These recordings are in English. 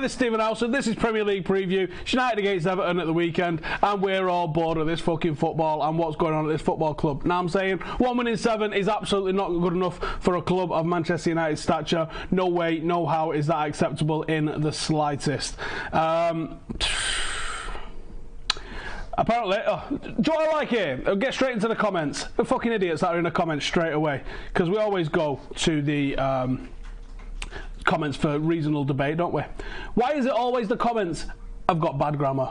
this is Stephen Howson. This is Premier League preview. United against Everton at the weekend, and we're all bored of this fucking football and what's going on at this football club. Now I'm saying 1 win in 7 is absolutely not good enough for a club of Manchester United's stature. No way, no how is that acceptable in the slightest. Apparently, do you know what I like here? I'll get straight into the comments. The fucking idiots that are in the comments straight away, because we always go to the comments for reasonable debate, don't we? Why is it always the comments have got bad grammar?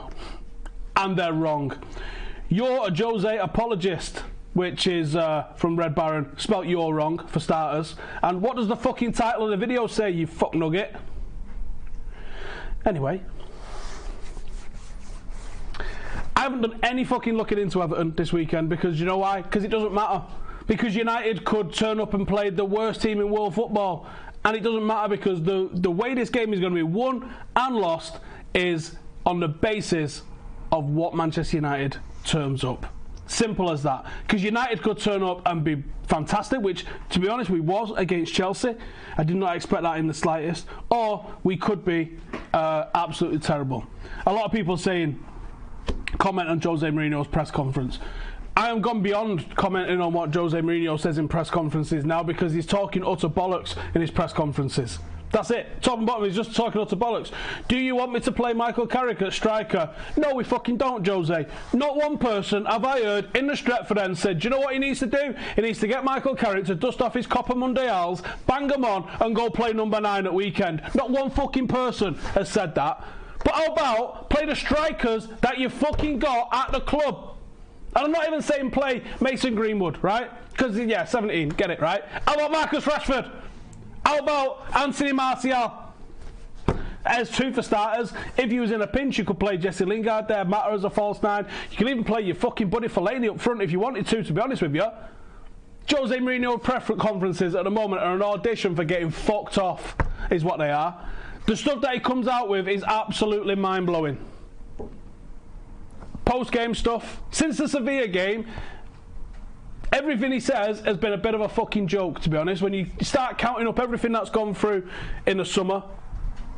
And they're wrong. You're a Jose apologist, which is from Red Baron, spelt you're wrong, for starters. And what does the fucking title of the video say, you fuck nugget? Anyway, I haven't done any fucking looking into Everton this weekend, because you know why? Because it doesn't matter. Because United could turn up and play the worst team in world football, and it doesn't matter, because the way this game is going to be won and lost is on the basis of what Manchester United turns up. Simple as that. Because United could turn up and be fantastic, which, to be honest, we was against Chelsea. I did not expect that in the slightest. Or we could be absolutely terrible. A lot of people saying, comment on Jose Mourinho's press conference. I am gone beyond commenting on what Jose Mourinho says in press conferences now, because he's talking utter bollocks in his press conferences. That's it. Top and bottom, he's just talking utter bollocks. Do you want me to play Michael Carrick at striker? No, we fucking don't, Jose. Not one person have I heard in the Stretford end said, do you know what he needs to do? He needs to get Michael Carrick to dust off his Copa Mundials, bang him on, and go play number 9 at weekend. Not one fucking person has said that. But how about play the strikers that you fucking got at the club? And I'm not even saying play Mason Greenwood, right? Because, yeah, 17, get it, right? How about Marcus Rashford? How about Anthony Martial? As 2 for starters. If you was in a pinch, you could play Jesse Lingard there, Mata as a false 9. You could even play your fucking buddy Fellaini up front if you wanted to be honest with you. Jose Mourinho press conferences at the moment are an audition for getting fucked off, is what they are. The stuff that he comes out with is absolutely mind-blowing. Post-game stuff. Since the Sevilla game, everything he says has been a bit of a fucking joke, to be honest. When you start counting up everything that's gone through in the summer,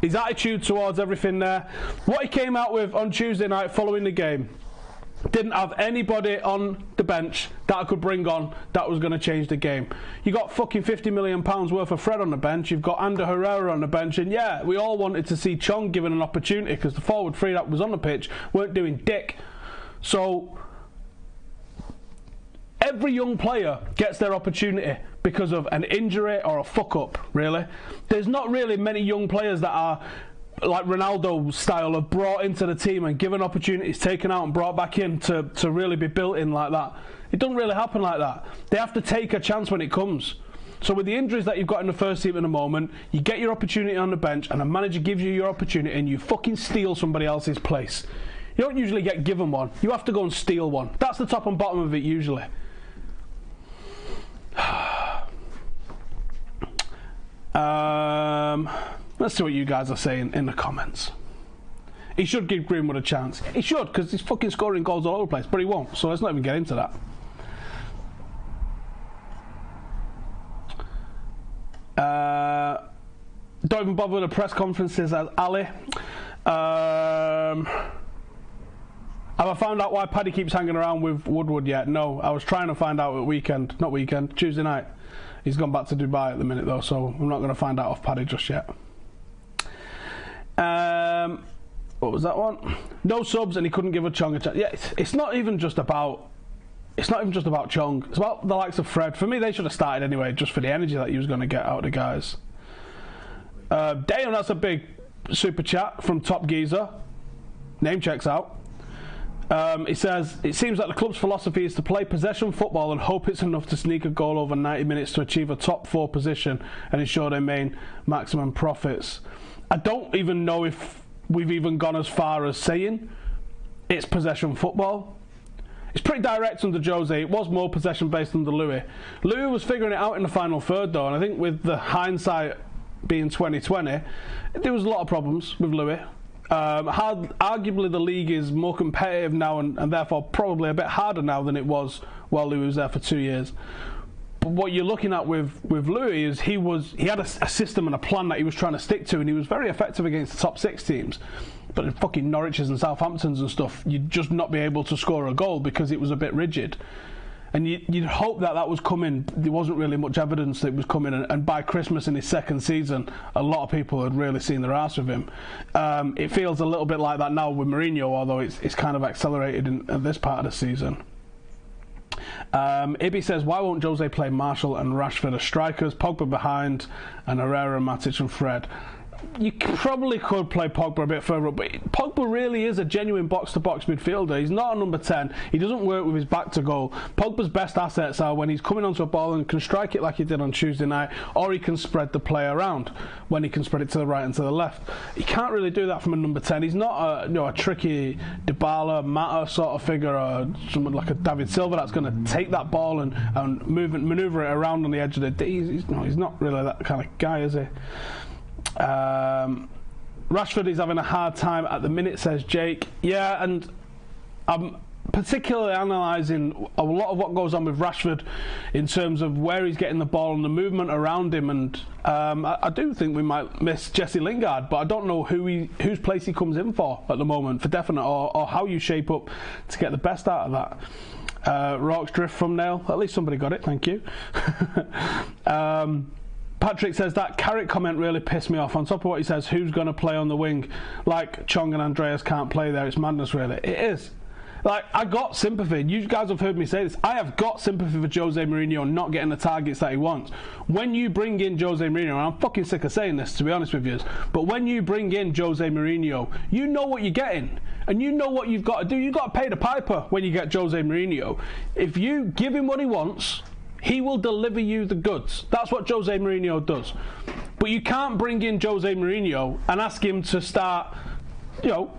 his attitude towards everything there, what he came out with on Tuesday night following the game, didn't have anybody on the bench that I could bring on that was going to change the game. You got fucking £50 million worth of Fred on the bench. You've got Ander Herrera on the bench. And yeah, we all wanted to see Chong given an opportunity, because the forward three that was on the pitch weren't doing dick. So every young player gets their opportunity because of an injury or a fuck up, really. There's not really many young players that are like Ronaldo style, of brought into the team and given opportunities, taken out and brought back in to really be built in like that. It doesn't really happen like that. They have to take a chance when it comes. So with the injuries that you've got in the first team at the moment, you get your opportunity on the bench and a manager gives you your opportunity and you fucking steal somebody else's place. You don't usually get given one. You have to go and steal one. That's the top and bottom of it usually. Let's see what you guys are saying in the comments. He should give Greenwood a chance. He should, because he's fucking scoring goals all over the place, but he won't, so let's not even get into that. Don't even bother with the press conferences, as Ali. Have I found out why Paddy keeps hanging around with Woodward yet? No, I was trying to find out at Tuesday night. He's gone back to Dubai at the minute though, so I'm not going to find out off Paddy just yet. What was that one? No subs, and he couldn't give a Chong a chance. Yeah, it's not even just about Chong. It's about the likes of Fred. For me, they should have started anyway, just for the energy that he was going to get out of the guys. Damn, that's a big super chat from Top Geezer. Name checks out. He says, it seems like the club's philosophy is to play possession football and hope it's enough to sneak a goal over 90 minutes to achieve a top 4 position and ensure they main maximum profits. I don't even know if we've even gone as far as saying it's possession football. It's pretty direct under Jose. It was more possession based under Louis. Louis was figuring it out in the final third though, and I think with the hindsight being 2020, there was a lot of problems with Louis. Arguably the league is more competitive now and therefore probably a bit harder now than it was while Louis was there for 2 years. But what you're looking at with Louis is he had a system and a plan that he was trying to stick to, and he was very effective against the top 6 teams. But in fucking Norwiches and Southamptons and stuff, you'd just not be able to score a goal because it was a bit rigid. And you'd hope that was coming. There wasn't really much evidence that it was coming, and by Christmas in his second season, a lot of people had really seen their arse with him. It feels a little bit like that now with Mourinho, although it's kind of accelerated in this part of the season. Ibby says, why won't Jose play Martial and Rashford as strikers, Pogba behind, and Herrera, Matic and Fred? You probably could play Pogba a bit further up, but Pogba really is a genuine box-to-box midfielder. He's not a number 10. He doesn't work with his back to goal. Pogba's best assets are when he's coming onto a ball and can strike it like he did on Tuesday night, or he can spread the play around when he can spread it to the right and to the left. He can't really do that from a number 10. He's not a tricky Dybala, Mata sort of figure, or someone like a David Silva that's going to take that ball and manoeuvre it around on the edge of the D. He's not really that kind of guy, is he? Rashford is having a hard time at the minute, says Jake. Yeah, and I'm particularly analysing a lot of what goes on with Rashford in terms of where he's getting the ball and the movement around him, and I do think we might miss Jesse Lingard, but I don't know whose place he comes in for at the moment for definite, or how you shape up to get the best out of that. Rourke's drift thumbnail, at least somebody got it, thank you. Patrick says that Carrick comment really pissed me off. On top of what he says, who's going to play on the wing? Like Chong and Andreas can't play there. It's madness, really. It is. Like, I got sympathy. You guys have heard me say this. I have got sympathy for Jose Mourinho not getting the targets that he wants. When you bring in Jose Mourinho, and I'm fucking sick of saying this, to be honest with you, but when you bring in Jose Mourinho, you know what you're getting. And you know what you've got to do. You've got to pay the piper when you get Jose Mourinho. If you give him what he wants, he will deliver you the goods. That's what Jose Mourinho does. But you can't bring in Jose Mourinho and ask him to start,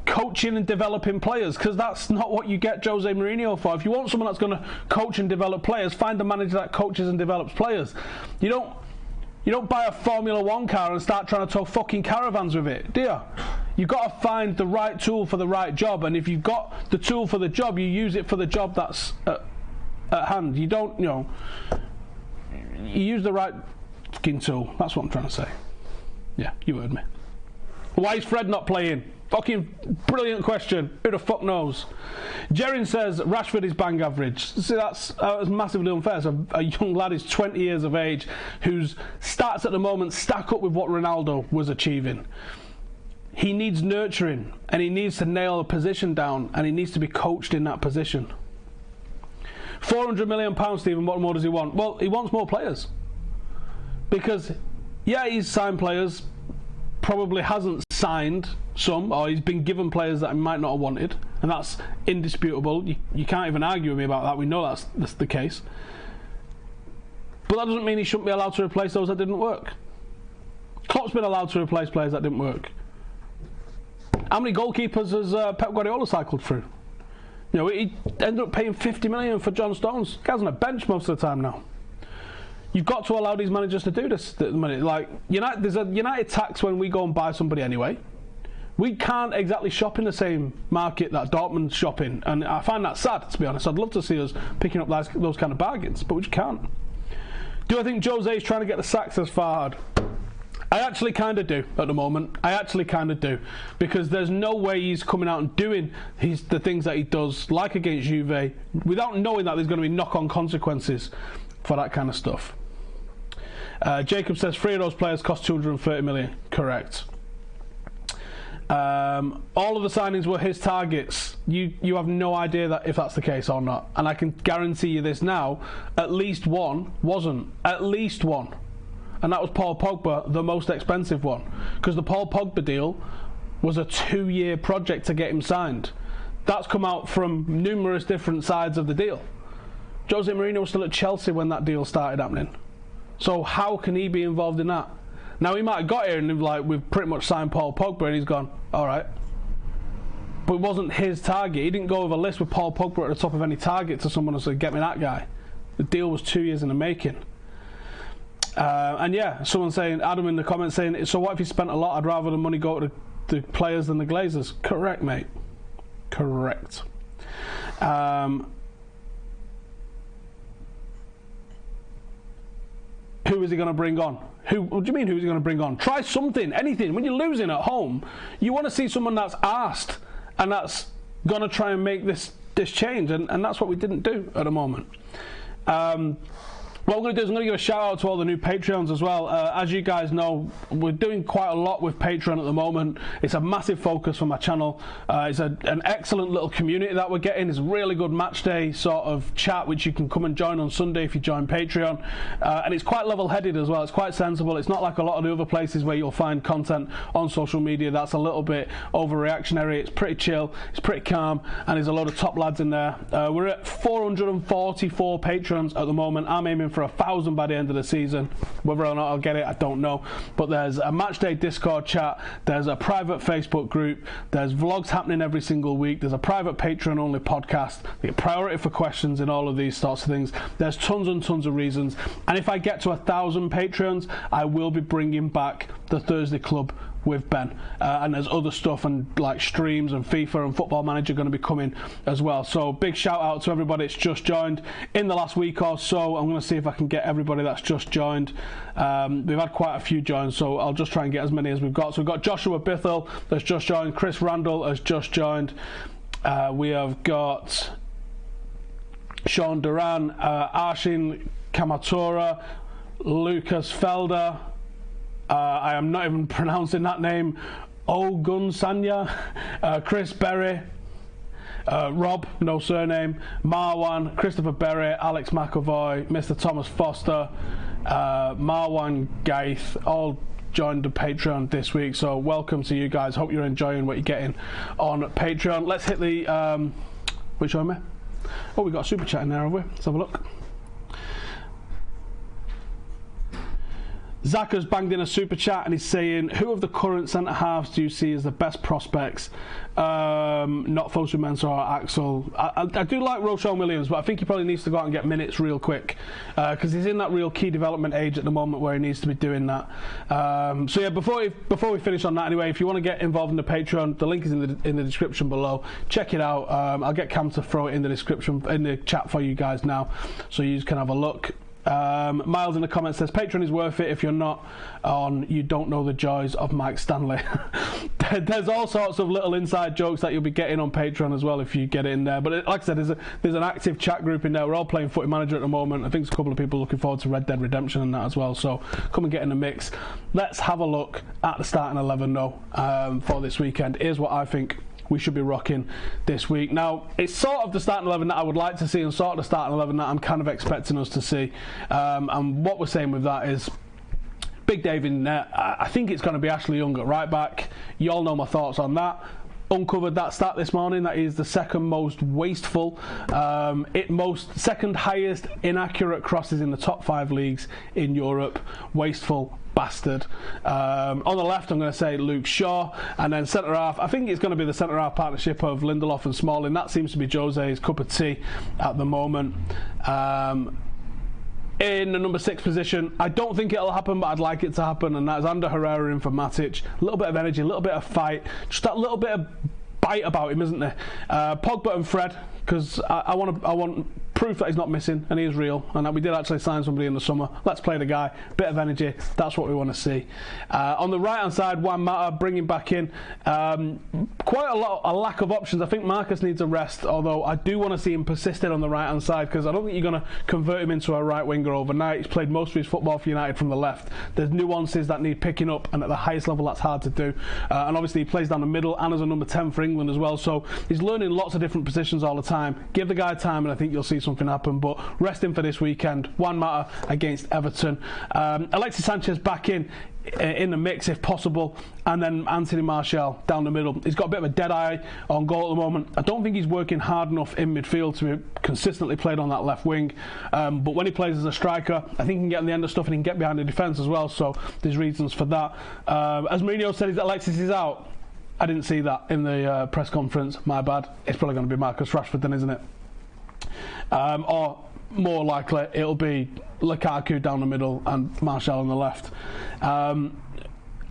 coaching and developing players, because that's not what you get Jose Mourinho for. If you want someone that's going to coach and develop players, find a manager that coaches and develops players. You don't buy a Formula 1 car and start trying to tow fucking caravans with it, do you? You've got to find the right tool for the right job, and if you've got the tool for the job, you use it for the job that's at hand. You don't, you use the right fucking tool. That's what I'm trying to say. Yeah, you heard me. Why is Fred not playing? Fucking brilliant question. Who the fuck knows? Jerin says Rashford is bang average. See, that's massively unfair. So a young lad is 20 years of age whose stats at the moment stack up with what Ronaldo was achieving. He needs nurturing, and he needs to nail a position down, and he needs to be coached in that position. £400 million, Stephen, what more does he want? Well, he wants more players. Because, yeah, he's signed players, probably hasn't signed some, or he's been given players that he might not have wanted, and that's indisputable. You can't even argue with me about that. We know that's the case. But that doesn't mean he shouldn't be allowed to replace those that didn't work. Klopp's been allowed to replace players that didn't work. How many goalkeepers has Pep Guardiola cycled through? He ended up paying 50 million for John Stones. Guy's on a bench most of the time now. You've got to allow these managers to do this at the minute. Like, there's a United tax when we go and buy somebody anyway. We can't exactly shop in the same market that Dortmund's shopping, and I find that sad, to be honest. I'd love to see us picking up those kind of bargains, but we just can't. Do I think Jose's trying to get the sacks as Farhad? I actually kind of do at the moment. I actually kind of do, because there's no way he's coming out and doing the things that he does, like against Juve, without knowing that there's going to be knock-on consequences for that kind of stuff. Jacob says 3 of those players cost 230 million. Correct. All of the signings were his targets. You have no idea if that's the case or not, and I can guarantee you this now: at least one wasn't. At least one. And that was Paul Pogba, the most expensive one, because the Paul Pogba deal was a 2-year project to get him signed. That's come out from numerous different sides of the deal. Jose Mourinho was still at Chelsea when that deal started happening. So how can he be involved in that? Now, he might have got here and we've pretty much signed Paul Pogba, and he's gone, all right. But it wasn't his target. He didn't go over a list with Paul Pogba at the top of any target to someone who said, get me that guy. The deal was 2 years in the making. And yeah, someone saying, Adam in the comments saying, so what if you spent a lot? I'd rather the money go to the players than the Glazers. Correct, mate. Correct. who is he going to bring on? What do you mean, who's he going to bring on? Try something, anything. When you're losing at home, you want to see someone that's arsed and that's going to try and make this change, and that's what we didn't do at the moment. What I'm going to do is I'm going to give a shout out to all the new Patreons as well. As you guys know, we're doing quite a lot with Patreon at the moment. It's a massive focus for my channel. It's an excellent little community that we're getting. It's a really good match day sort of chat, which you can come and join on Sunday if you join Patreon. And it's quite level-headed as well. It's quite sensible. It's not like a lot of the other places where you'll find content on social media that's a little bit overreactionary. It's pretty chill. It's pretty calm. And there's a load of top lads in there. We're at 444 Patrons at the moment. I'm aiming for 1,000 by the end of the season. Whether or not I'll get it, I don't know. But there's a matchday Discord chat, there's a private Facebook group, there's vlogs happening every single week, there's a private Patreon only podcast, the priority for questions and all of these sorts of things. There's tons and tons of reasons. And if I get to 1,000 Patreons, I will be bringing back the Thursday Club with Ben, and there's other stuff and like streams and FIFA and Football Manager going to be coming as well. So big shout out to everybody that's just joined in the last week or so. I'm going to see if I can get everybody that's just joined. We've had quite a few joins, so I'll just try and get as many as we've got. So we've got Joshua Bithell that's just joined, Chris Randall has just joined, we have got Sean Duran, Arshin Kamatora, Lucas Felder, I am not even pronouncing that name, Ogun Sanya, Chris Berry, Rob, no surname, Marwan, Christopher Berry, Alex McAvoy, Mr. Thomas Foster, Marwan Gaith, all joined the Patreon this week. So welcome to you guys. Hope you're enjoying what you're getting on Patreon. Let's hit the which one, mate? Oh, we got a super chat in there, have we? Let's have a look. Zach has banged in a super chat and he's saying, who of the current centre halves do you see as the best prospects? Not Fosu Mensah or Axel. I do like Roshan Williams, but I think he probably needs to go out and get minutes real quick, because he's in that real key development age at the moment where he needs to be doing that. So yeah, before we finish on that anyway, if you want to get involved in the Patreon, the link is in the description below. Check it out. I'll get Cam to throw it in the description, in the chat for you guys now, so you can have a look. Miles in the comments says Patreon is worth it. If you're not on, you don't know the joys of Mike Stanley. There's all sorts of little inside jokes that you'll be getting on Patreon as well if you get it in there. But like I said, there's an active chat group in there. We're all playing Footy Manager at the moment. I think there's a couple of people looking forward to Red Dead Redemption and that as well. So come and get in the mix. Let's have a look at the starting 11 though, for this weekend. Here's what I think we should be rocking this week. Now, it's sort of the starting 11 that I would like to see and sort of the starting 11 that I'm kind of expecting us to see. And what we're saying with that is Big Dave in net. I think it's going to be Ashley Young at right back. You all know my thoughts on that. Uncovered that stat this morning. That is the second most wasteful, second highest inaccurate crosses in the top 5 leagues in Europe. Wasteful bastard. On the left, I'm going to say Luke Shaw, and then centre half. I think it's going to be the centre half partnership of Lindelof and Smalling. That seems to be Jose's cup of tea at the moment. In the number 6 position, I don't think it'll happen, but I'd like it to happen, and that's Ander Herrera in for Matic. A little bit of energy, a little bit of fight, just that little bit of bite about him, isn't there? Pogba and Fred, because I want proof that he's not missing and he is real, and that we did actually sign somebody in the summer. Let's play the guy, bit of energy, that's what we want to see. On the right hand side, Juan Mata, bringing back in quite a lack of options. I think Marcus needs a rest, although I do want to see him persisted on the right hand side, because I don't think you're going to convert him into a right winger overnight. He's played most of his football for United from the left. There's nuances that need picking up, and at the highest level that's hard to do. And obviously he plays down the middle and as a number 10 for England as well, so he's learning lots of different positions all the time. Give the guy time and I think you'll see something happen. But rest him for this weekend. Juan Mata against Everton. Alexis Sanchez back in the mix if possible, and then Anthony Martial down the middle. He's got a bit of a dead eye on goal at the moment. I don't think he's working hard enough in midfield to be consistently played on that left wing, but when he plays as a striker, I think he can get on the end of stuff and he can get behind the defence as well, so there's reasons for that. As Mourinho said, Alexis is out. I didn't see that in the press conference, my bad. It's probably going to be Marcus Rashford then, isn't it? Or more likely it'll be Lukaku down the middle and Martial on the left.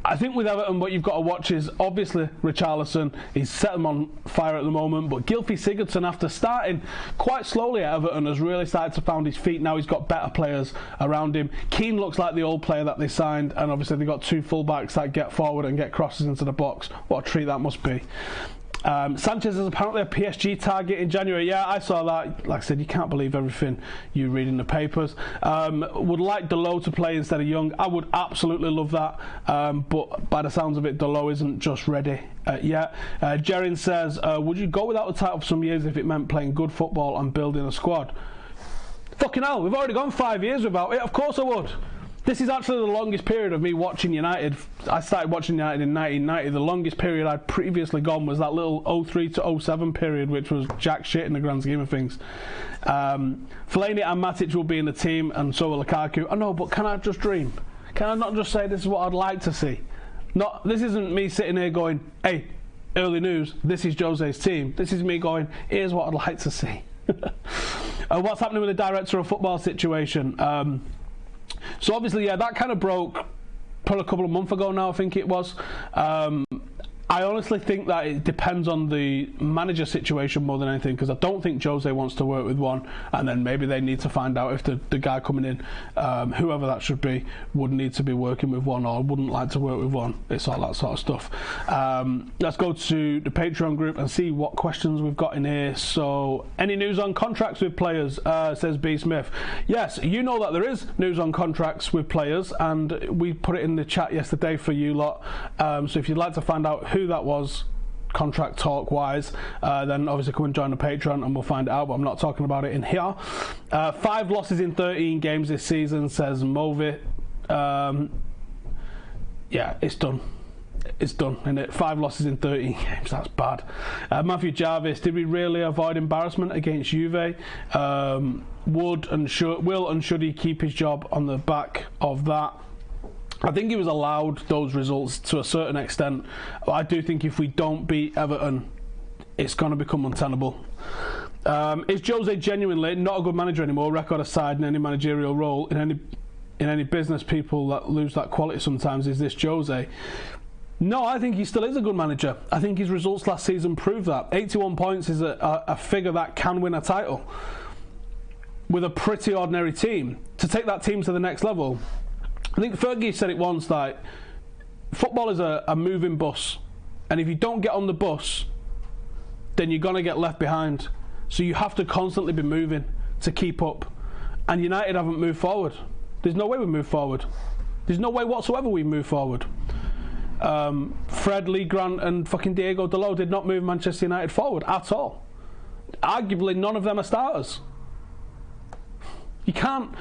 I think with Everton, what you've got to watch is obviously Richarlison. He's set them on fire at the moment, but Gylfi Sigurdsson, after starting quite slowly at Everton, has really started to find his feet. Now he's got better players around him. Keane looks like the old player that they signed, and obviously they've got two fullbacks that get forward and get crosses into the box. What a treat that must be. Sanchez is apparently a PSG target in January. Yeah, I saw that. Like I said, you can't believe everything you read in the papers. Would like Dalot to play instead of Young. I would absolutely love that. But by the sounds of it, Dalot isn't just ready yet. Jerin says, would you go without the title for some years if it meant playing good football and building a squad? Fucking hell, we've already gone 5 years without it. Of course I would. This is actually the longest period of me watching United. I started watching United in 1990. The longest period I'd previously gone was that little 03 to 07 period, which was jack shit in the grand scheme of things. Fellaini and Matic will be in the team, and so will Lukaku. I know, but can I just dream? Can I not just say this is what I'd like to see? This isn't me sitting here going, hey, early news, this is Jose's team. This is me going, here's what I'd like to see. What's happening with the director of football situation? So obviously, yeah, that kind of broke probably a couple of months ago now, I think it was. I honestly think that it depends on the manager situation more than anything, because I don't think Jose wants to work with one, and then maybe they need to find out if the guy coming in, whoever that should be, would need to be working with one or wouldn't like to work with one. It's all that sort of stuff. Let's go to the Patreon group and see what questions we've got in here. So, any news on contracts with players, says B. Smith. Yes, you know that there is news on contracts with players, and we put it in the chat yesterday for you lot. So if you'd like to find out who that was, contract talk wise, then obviously come and join the Patreon and we'll find it out, but I'm not talking about it in here. 5 losses in 13 games this season, says Movi. Yeah, it's done. It's done, isn't it? 5 losses in 13 games, that's bad. Matthew Jarvis, did we really avoid embarrassment against Juve? Will and should he keep his job on the back of that? I think he was allowed those results to a certain extent. I do think if we don't beat Everton, it's going to become untenable. Is Jose genuinely not a good manager anymore? Record aside, in any managerial role, in any business, people that lose that quality sometimes. Is this Jose? No, I think he still is a good manager. I think his results last season prove that. 81 points is a figure that can win a title with a pretty ordinary team. To take that team to the next level, I think Fergie said it once, that football is a moving bus, and if you don't get on the bus, then you're going to get left behind. So you have to constantly be moving to keep up. And United haven't moved forward. There's no way we move forward. There's no way whatsoever we move forward. Fred, Lee Grant and fucking Diego Dalot did not move Manchester United forward at all. Arguably none of them are starters. You can't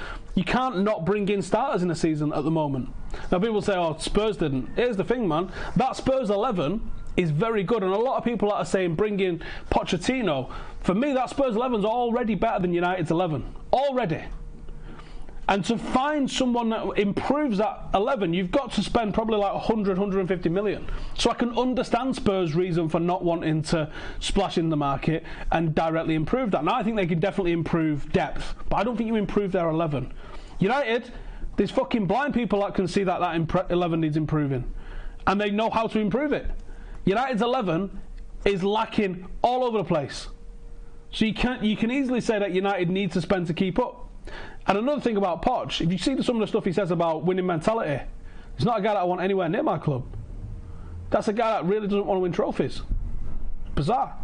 not bring in starters in a season at the moment. Now people say, oh, Spurs didn't. Here's the thing, man. That Spurs 11 is very good, and a lot of people that are saying bring in Pochettino. For me, that Spurs 11 is already better than United's 11. Already. And to find someone that improves that 11, you've got to spend probably like 100, 150 million. So I can understand Spurs' reason for not wanting to splash in the market and directly improve that. Now, I think they can definitely improve depth, but I don't think you improve their 11. United, there's fucking blind people that can see that 11 needs improving. And they know how to improve it. United's 11 is lacking all over the place. So you can easily say that United needs to spend to keep up. And another thing about Poch, if you see some of the stuff he says about winning mentality, he's not a guy that I want anywhere near my club. That's a guy that really doesn't want to win trophies. Bizarre.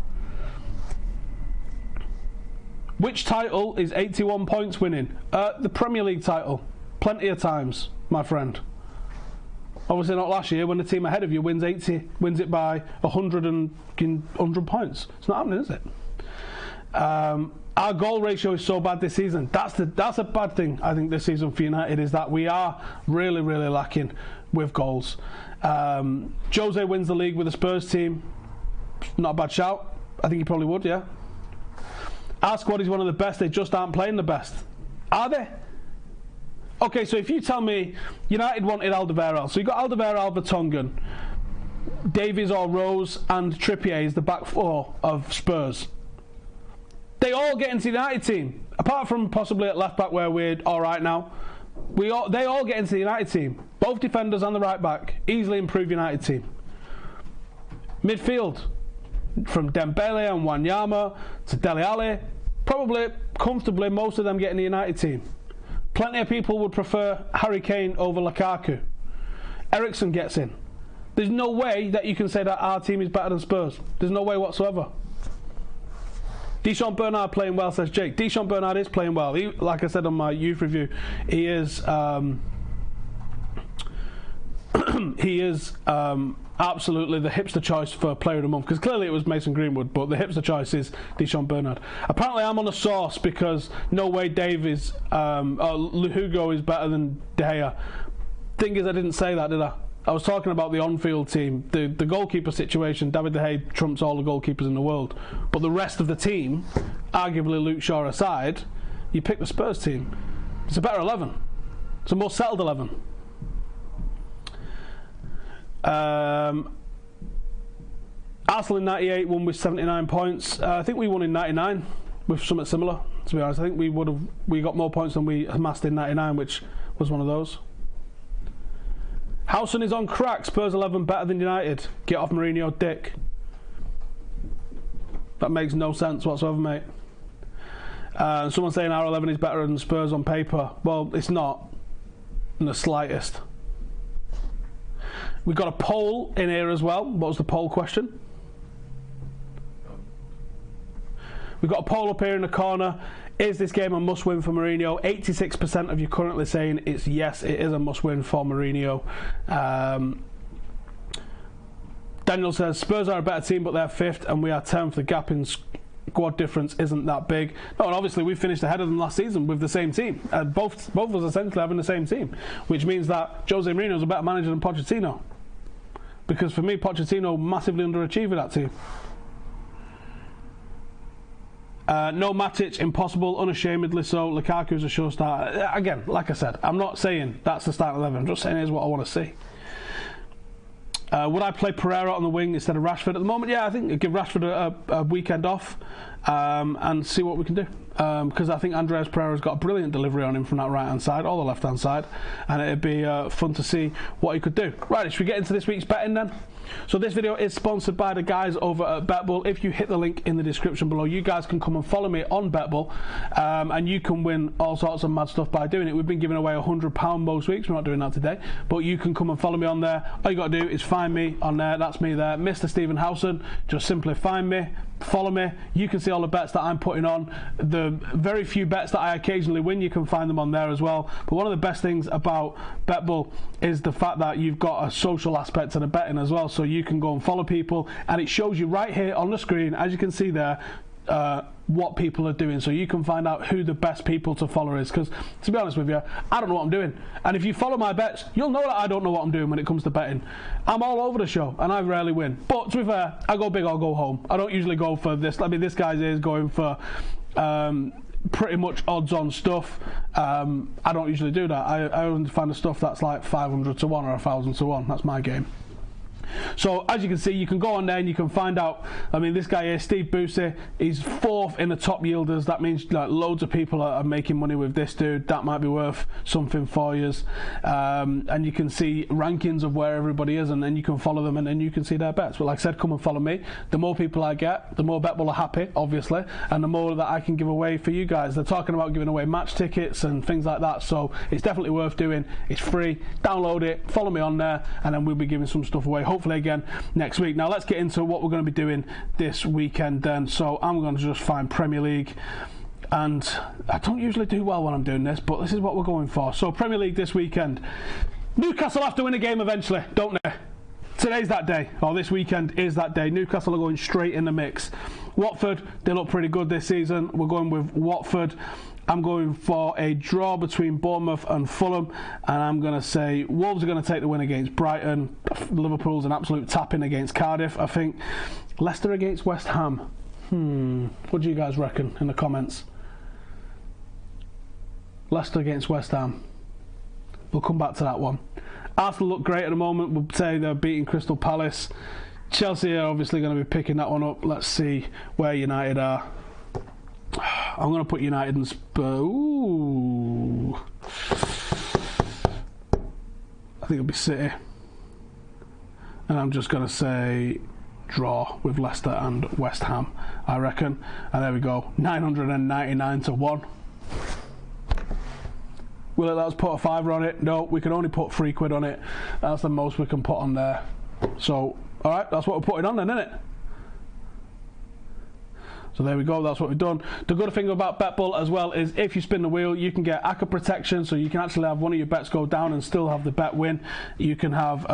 Which title is 81 points winning? The Premier League title. Plenty of times, my friend. Obviously not last year when the team ahead of you wins it by 100 points. It's not happening, is it? Our goal ratio is so bad this season. That's a bad thing, I think, this season for United, is that we are really, really lacking with goals. Jose wins the league with the Spurs team. Not a bad shout. I think he probably would, yeah. Our squad is one of the best. They just aren't playing the best. Are they? Okay, so if you tell me United wanted Alderweireld, so you got Alderweireld, Vertonghen, Davies or Rose, and Trippier is the back four of Spurs. They all get into the United team, apart from possibly at left back where we're all right now. They all get into the United team. Both defenders and the right back. Easily improve United team. Midfield, from Dembele and Wanyama to Dele Alli, probably comfortably most of them get in the United team. Plenty of people would prefer Harry Kane over Lukaku. Eriksen gets in. There's no way that you can say that our team is better than Spurs. There's no way whatsoever. Deschamps Bernard playing well, says Jake. Deschamps Bernard is playing well. He, like I said on my youth review, he is absolutely the hipster choice for player of the month, because clearly it was Mason Greenwood, but the hipster choice is Deschamps Bernard. Apparently I'm on a sauce because no way Dave is Hugo is better than De Gea. Thing is, I didn't say that, did I? I was talking about the on-field team. The goalkeeper situation, David De Gea trumps all the goalkeepers in the world. But the rest of the team, arguably Luke Shaw aside, you pick the Spurs team. It's a better 11. It's a more settled 11. Arsenal in 98 won with 79 points. I think we won in 99 with something similar, to be honest. I think we got more points than we amassed in 99, which was one of those. Howson is on crack. Spurs 11 better than United. Get off Mourinho, dick. That makes no sense whatsoever, mate. Someone saying our 11 is better than Spurs on paper. Well, it's not in the slightest. We've got a poll in here as well. What was the poll question? We've got a poll up here in the corner. Is this game a must-win for Mourinho? 86% of you currently saying it's yes, it is a must-win for Mourinho. Daniel says, Spurs are a better team, but they're 5th, and we are 10th. The gap in squad difference isn't that big. No, and obviously we finished ahead of them last season with the same team. Both of us essentially having the same team, which means that Jose Mourinho is a better manager than Pochettino. Because for me, Pochettino massively underachieved with that team. No Matic, impossible, unashamedly so. Lukaku's a sure starter. Again, like I said, I'm not saying that's the start 11. I'm just saying here's what I want to see. Would I play Pereira on the wing instead of Rashford at the moment? Yeah, I think I'd give Rashford a weekend off and see what we can do. Because I think Andreas Pereira's got a brilliant delivery on him from that right-hand side or the left-hand side, and it'd be fun to see what he could do. Right, should we get into this week's betting then? So this video is sponsored by the guys over at BetBull. If you hit the link in the description below, you guys can come and follow me on BetBull, and you can win all sorts of mad stuff by doing it. We've been giving away £100 most weeks. We're not doing that today, but you can come and follow me on there. All you got to do is find me on there. That's me there, Mr. Stephen Howson. Just simply find me, follow me. You can see all the bets that I'm putting on. The very few bets that I occasionally win, you can find them on there as well. But one of the best things about BetBull is the fact that you've got a social aspect to the betting as well. So you can go and follow people, and it shows you right here on the screen, as you can see there, what people are doing, so you can find out who the best people to follow is. Because to be honest with you, I don't know what I'm doing, and if you follow my bets, you'll know that I don't know what I'm doing when it comes to betting. I'm all over the show and I rarely win, but to be fair, I go big or go home. I don't usually go for this. I mean, this guy is going for pretty much odds on stuff. I don't usually do that. I only find the stuff that's like 500 to 1 or 1,000 to 1. That's my game. So as you can see, you can go on there and you can find out. I mean, this guy here, Steve Busey, he's 4th in the top yielders. That means like loads of people are making money with this dude. That might be worth something for you. And you can see rankings of where everybody is, and then you can follow them, and then you can see their bets. But like I said, come and follow me. The more people I get, the more BetBull are happy, obviously, and the more that I can give away for you guys. They're talking about giving away match tickets and things like that, so it's definitely worth doing. It's free. Download it, follow me on there, and then we'll be giving some stuff away, hopefully again next week. Now let's get into what we're going to be doing this weekend then. So I'm going to just find Premier League, and I don't usually do well when I'm doing this, but this is what we're going for. So Premier League this weekend, Newcastle have to win a game eventually, don't they? Today's that day, or this weekend is that day. Newcastle are going straight in the mix. Watford, they look pretty good this season. We're going with Watford. I'm going for a draw between Bournemouth and Fulham, and I'm going to say Wolves are going to take the win against Brighton. Liverpool's an absolute tap-in against Cardiff, I think. Leicester against West Ham. What do you guys reckon in the comments? Leicester against West Ham. We'll come back to that one. Arsenal look great at the moment. We'll say they're beating Crystal Palace. Chelsea are obviously going to be picking that one up. Let's see where United are. I'm going to put United and Spurs. Ooh. think it'll be City. And I'm just going to say draw with Leicester and West Ham, I reckon. And there we go, 999 to 1. Will it let us put a fiver on it? No, we can only put £3 on it. That's the most we can put on there. So, alright, that's what we're putting on then, isn't it? So there we go, that's what we've done. The good thing about BetBull as well is if you spin the wheel, you can get ACCA protection, so you can actually have one of your bets go down and still have the bet win. You can have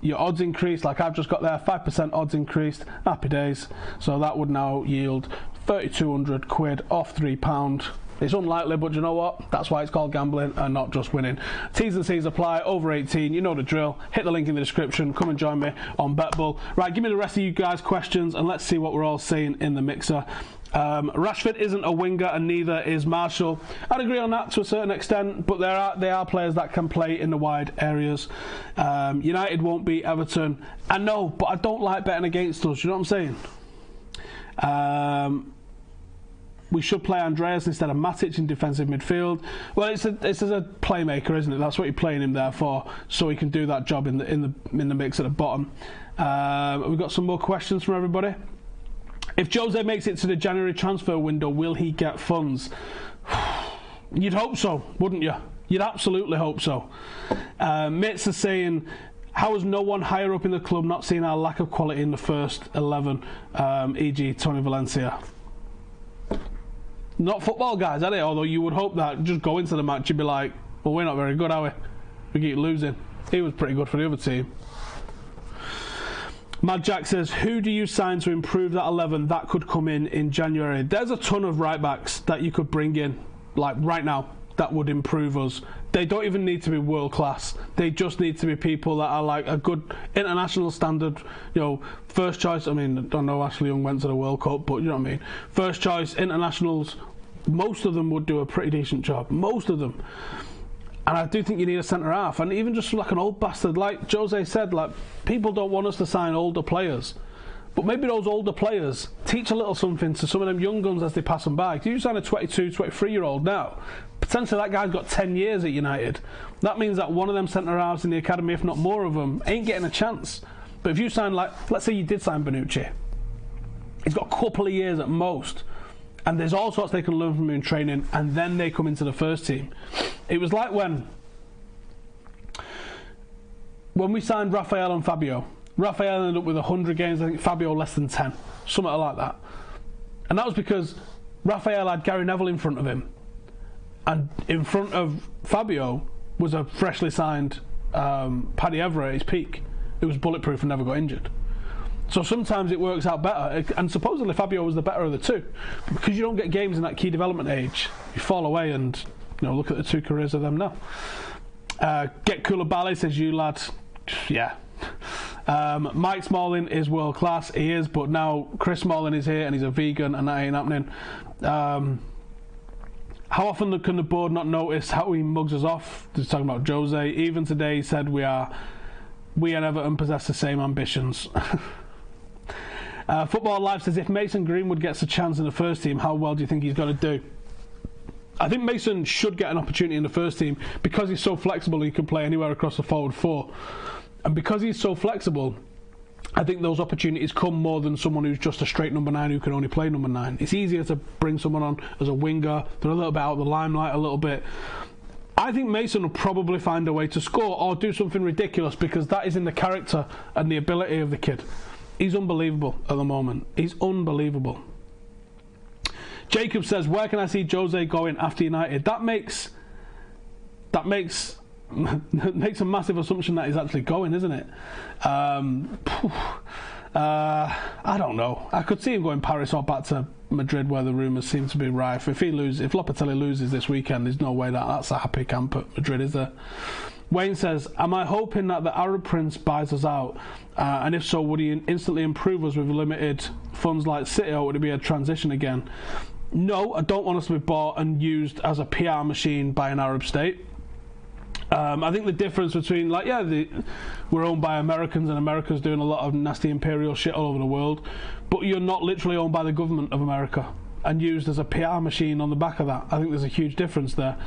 your odds increased, like I've just got there, 5% odds increased, happy days. So that would now yield £3,200 off £3. It's unlikely, but you know what? That's why it's called gambling and not just winning. T's and C's apply, over 18, you know the drill. Hit the link in the description, come and join me on BetBull. Right, give me the rest of you guys' questions and let's see what we're all saying in the mixer. Rashford isn't a winger and neither is Martial. I'd agree on that to a certain extent, but they are players that can play in the wide areas. United won't beat Everton. I know, but I don't like betting against us, you know what I'm saying? We should play Andreas instead of Matic in defensive midfield. Well, it's as a playmaker, isn't it? That's what you're playing him there for, so he can do that job in the mix at the bottom. We've got some more questions from everybody. If Jose makes it to the January transfer window, will he get funds? You'd hope so, wouldn't you? You'd absolutely hope so. Mitz is saying, how has no one higher up in the club not seen our lack of quality in the first 11, e.g. Tony Valencia? Not football guys, are they? Although you would hope that just go into the match, you'd be like, well, we're not very good, are we? We keep losing. He was pretty good for the other team. Mad Jack says, who do you sign to improve that 11 that could come in January? There's a ton of right backs that you could bring in, like right now, that would improve us. They don't even need to be world class. They just need to be people that are like a good international standard, you know, first choice. I mean, I don't know, Ashley Young went to the World Cup, but you know what I mean. First choice internationals, most of them would do a pretty decent job. Most of them. And I do think you need a centre half, and even just like an old bastard, like Jose said, like people don't want us to sign older players, but maybe those older players teach a little something to some of them young guns as they pass them by. If you sign a 22, 23-year-old now, potentially that guy's got 10 years at United. That means that one of them centre halves in the academy, if not more of them, ain't getting a chance. But if you sign, like, let's say you did sign Bonucci, he's got a couple of years at most, and there's all sorts they can learn from him in training, and then they come into the first team. It was like when we signed Rafael and Fabio. Rafael ended up with 100 games, I think Fabio less than 10, something like that. And that was because Rafael had Gary Neville in front of him, and in front of Fabio was a freshly signed Paddy Evra at his peak. It was bulletproof and never got injured. So sometimes it works out better, and supposedly Fabio was the better of the two, because you don't get games in that key development age. You fall away, and you know, look at the two careers of them now. Get Koulibaly, says you lad. Yeah. Mike Smalling is world class. He is, but now Chris Smalling is here and he's a vegan, and that ain't happening. How often can the board not notice how he mugs us off? Just talking about Jose. Even today he said we and Everton possess the same ambitions. Football Live says, if Mason Greenwood gets a chance in the first team, how well do you think he's going to do? I think Mason should get an opportunity in the first team because he's so flexible. He can play anywhere across the forward four, and because he's so flexible, I think those opportunities come more than someone who's just a straight number 9 who can only play number 9. It's easier to bring someone on as a winger. They're a little bit out of the limelight a little bit. I think Mason will probably find a way to score or do something ridiculous, because that is in the character and the ability of the kid. He's unbelievable at the moment. He's unbelievable. Jacob says, where can I see Jose going after United? That makes a massive assumption that he's actually going, isn't it? I don't know. I could see him going Paris or back to Madrid, where the rumours seem to be rife. If Lopetegui loses this weekend, there's no way that's a happy camp at Madrid, is there? Wayne says, am I hoping that the Arab Prince buys us out? And if so, would he instantly improve us with limited funds like City, or would it be a transition again? No, I don't want us to be bought and used as a PR machine by an Arab state. I think the difference between, we're owned by Americans, and America's doing a lot of nasty imperial shit all over the world, but you're not literally owned by the government of America. and used as a PR machine on the back of that. I think there's a huge difference there,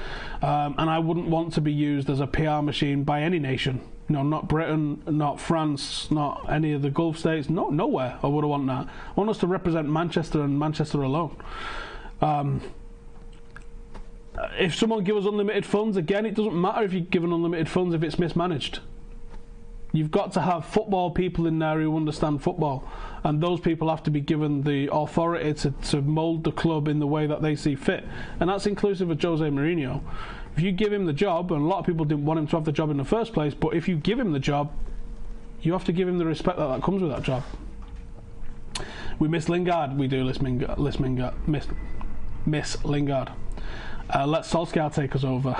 and I wouldn't want to be used as a PR machine by any nation. No, not Britain, not France, not any of the Gulf states. No, nowhere I would have want that. I want us to represent Manchester and Manchester alone. If someone gives us unlimited funds, again, it doesn't matter if you're given unlimited funds if it's mismanaged. You've got to have football people in there who understand football, and those people have to be given the authority to mould the club in the way that they see fit, and that's inclusive of Jose Mourinho. If you give him the job, and a lot of people didn't want him to have the job in the first place, but if you give him the job, you have to give him the respect that comes with that job. We miss Lingard. We do miss Lingard. Let Solskjaer take us over.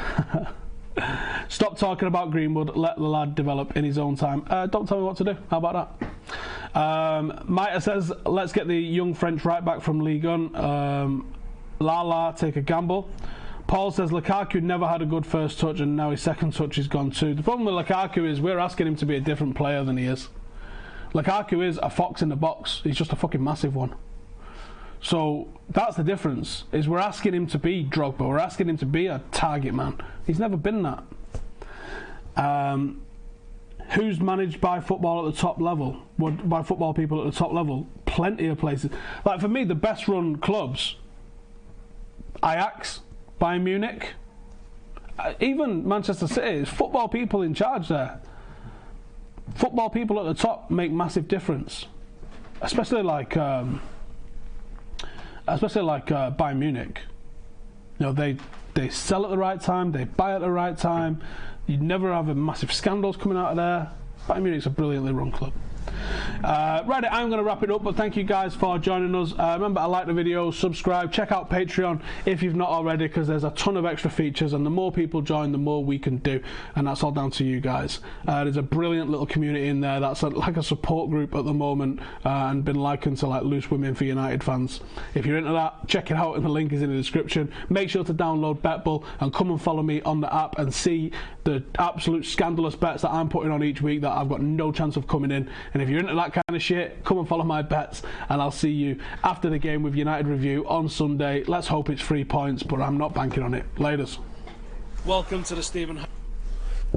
Stop talking about Greenwood. Let the lad develop in his own time. Don't tell me what to do. How about that? Maita says, let's get the young French right back from Ligue 1. Lala, take a gamble. Paul says, Lukaku never had a good first touch and now his second touch is gone too. The problem with Lukaku is we're asking him to be a different player than he is. Lukaku is a fox in the box. He's just a fucking massive one. So that's the difference, is we're asking him to be Drogba, we're asking him to be a target man. He's never been that. Who's managed by football at the top level? By football people at the top level? Plenty of places. Like for me, the best run clubs, Ajax, Bayern Munich, even Manchester City, is football people in charge there. Football people at the top make massive difference, especially like Bayern Munich. You know, they sell at the right time, they buy at the right time. You never have a massive scandals coming out of there. Bayern Munich's a brilliantly run club. Right, I'm going to wrap it up, but thank you guys for joining us. Remember to like the video, subscribe, check out Patreon if you've not already, because there's a ton of extra features, and the more people join, the more we can do, and that's all down to you guys. There's a brilliant little community in there that's like a support group at the moment, and been likened to like Loose Women for United fans. If you're into that, check it out, and the link is in the description. Make sure to download BetBull and come and follow me on the app and see the absolute scandalous bets that I'm putting on each week that I've got no chance of coming in. And if you're into that kind of shit, come and follow my bets, and I'll see you after the game with United Review on Sunday. Let's hope it's 3 points, but I'm not banking on it. Laters. Welcome to the Stephen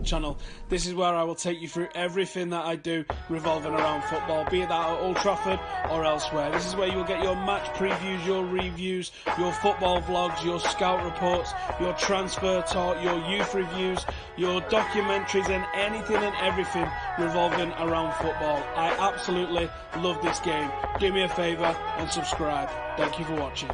channel. This is where I will take you through everything that I do revolving around football, be it that at Old Trafford or elsewhere. This is where you will get your match previews, your reviews, your football vlogs, your scout reports, your transfer talk, your youth reviews, your documentaries, and anything and everything revolving around football. I absolutely love this game. Do me a favour and subscribe. Thank you for watching.